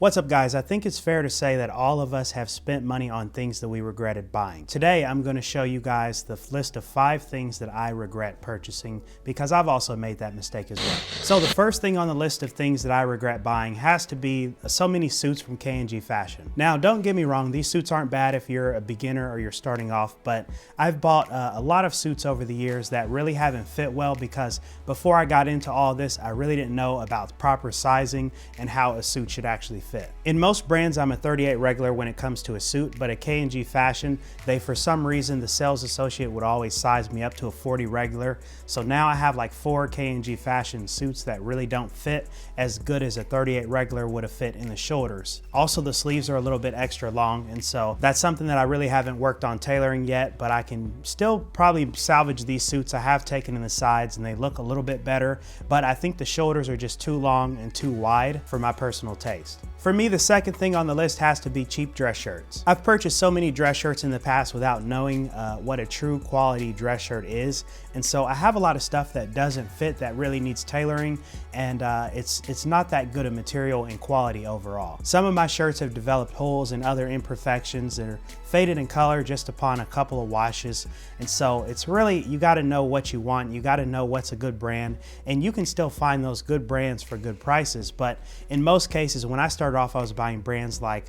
What's up, guys? I think it's fair to say that all of us have spent money on things that we regretted buying. Today, I'm going to show you guys the list of 5 things that I regret purchasing because I've also made that mistake as well. So the first thing on the list of things that I regret buying has to be so many suits from KNG Fashion. Now, don't get me wrong, these suits aren't bad if you're a beginner or you're starting off, but I've bought a lot of suits over the years that really haven't fit well because before I got into all this, I really didn't know about proper sizing and how a suit should actually fit. In most brands, I'm a 38 regular when it comes to a suit, but at KNG Fashion, for some reason, the sales associate would always size me up to a 40 regular. So now I have like 4 KNG Fashion suits that really don't fit as good as a 38 regular would have fit in the shoulders. Also, the sleeves are a little bit extra long, and so that's something that I really haven't worked on tailoring yet, but I can still probably salvage these suits. I have taken in the sides and they look a little bit better, but I think the shoulders are just too long and too wide for my personal taste. For me, the second thing on the list has to be cheap dress shirts. I've purchased so many dress shirts in the past without knowing what a true quality dress shirt is, and so I have a lot of stuff that doesn't fit that really needs tailoring, and it's not that good a material and quality overall. Some of my shirts have developed holes and other imperfections that are faded in color just upon a couple of washes, and so it's really, you got to know what you want, you got to know what's a good brand, and you can still find those good brands for good prices, but in most cases, when I started off, I was buying brands like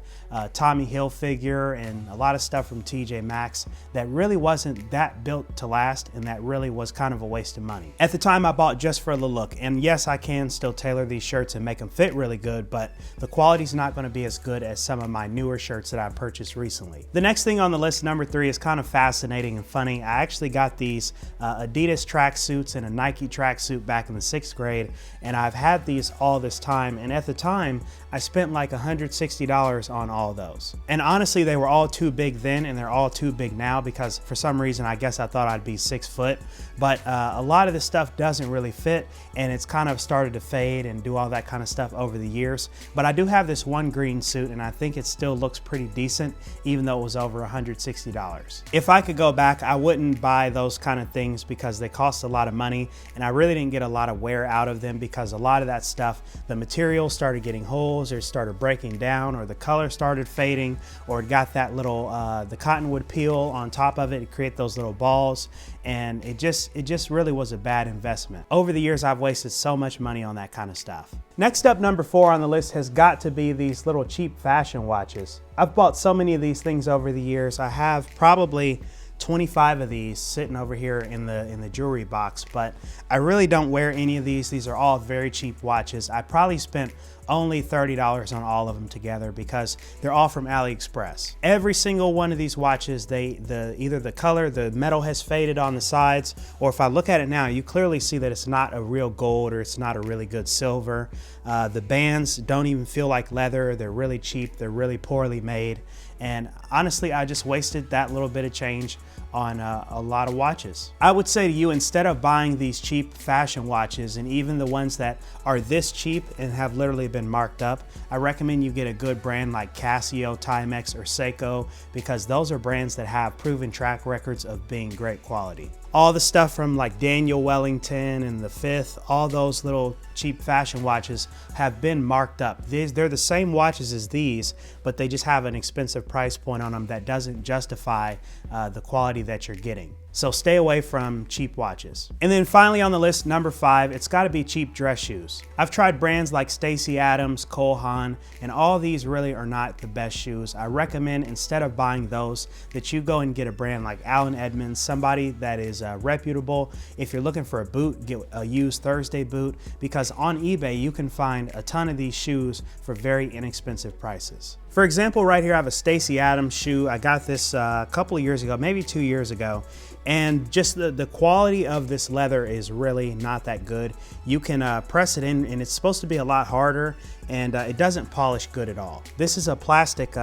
Tommy Hilfiger and a lot of stuff from TJ Maxx that really wasn't that built to last, and that really was kind of a waste of money. At the time, I bought just for the look, and yes, I can still tailor these shirts and make them fit really good, but the quality's not going to be as good as some of my newer shirts that I purchased recently. The next thing on the list, number 3, is kind of fascinating and funny. I actually got these Adidas tracksuits and a Nike tracksuit back in the 6th grade, and I've had these all this time, and at the time, I spent like $160 on all those. And honestly, they were all too big then, and they're all too big now because for some reason, I guess I thought I'd be 6 foot, but a lot of this stuff doesn't really fit, and it's kind of started to fade and do all that kind of stuff over the years. But I do have this one green suit, and I think it still looks pretty decent, even though it was over $160. If I could go back, I wouldn't buy those kind of things because they cost a lot of money, and I really didn't get a lot of wear out of them because a lot of that stuff, the material started getting holes, or it started breaking down, or the color started fading, or it got that little, the cottonwood peel on top of it to create those little balls, and it just really was a bad investment. Over the years, I've wasted so much money on that kind of stuff. Next up, number 4 on the list has got to be these little cheap fashion watches. I've bought so many of these things over the years. I have probably 25 of these sitting over here in the jewelry box, but I really don't wear any of these. These are all very cheap watches. I probably spent only $30 on all of them together because they're all from AliExpress. Every single one of these watches, either the color, the metal has faded on the sides, or if I look at it now, you clearly see that it's not a real gold or it's not a really good silver. The bands don't even feel like leather. They're really cheap. They're really poorly made. And honestly, I just wasted that little bit of change on a lot of watches. I would say to you, instead of buying these cheap fashion watches, and even the ones that are this cheap and have literally been marked up, I recommend you get a good brand like Casio, Timex, or Seiko, because those are brands that have proven track records of being great quality. All the stuff from like Daniel Wellington and the Fifth, all those little cheap fashion watches have been marked up. They're the same watches as these, but they just have an expensive price point on them that doesn't justify the quality that you're getting. So stay away from cheap watches. And then finally on the list, number 5, it's gotta be cheap dress shoes. I've tried brands like Stacy Adams, Cole Haan, and all these really are not the best shoes. I recommend, instead of buying those, that you go and get a brand like Allen Edmonds, somebody that is reputable. If you're looking for a boot, get a used Thursday boot, because on eBay, you can find a ton of these shoes for very inexpensive prices. For example, right here, I have a Stacy Adams shoe. I got this a couple of years ago, maybe 2 years ago. And just the quality of this leather is really not that good. You can press it in, and it's supposed to be a lot harder, and it doesn't polish good at all. This is a plastic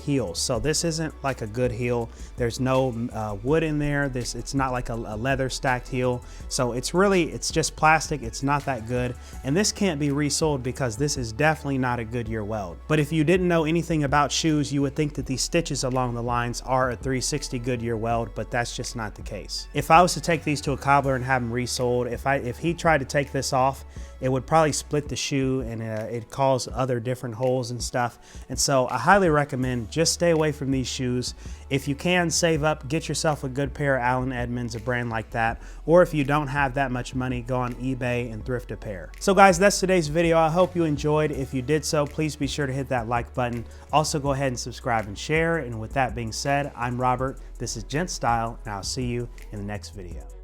heel, so this isn't like a good heel. There's no wood in there. It's not like a leather stacked heel. So it's just plastic. It's not that good. And this can't be resold because this is definitely not a Goodyear weld. But if you didn't know anything about shoes, you would think that these stitches along the lines are a 360 Goodyear weld, but that's just not the case. If I was to take these to a cobbler and have them resold, if he tried to take this off, it would probably split the shoe, and it'd cause balls, other different holes and stuff. And so I highly recommend just stay away from these shoes. If you can, save up, get yourself a good pair of Allen Edmonds, a brand like that. Or if you don't have that much money, go on eBay and thrift a pair. So guys, that's today's video. I hope you enjoyed. If you did so, please be sure to hit that like button. Also go ahead and subscribe and share. And with that being said, I'm Robert. This is Gent Style, and I'll see you in the next video.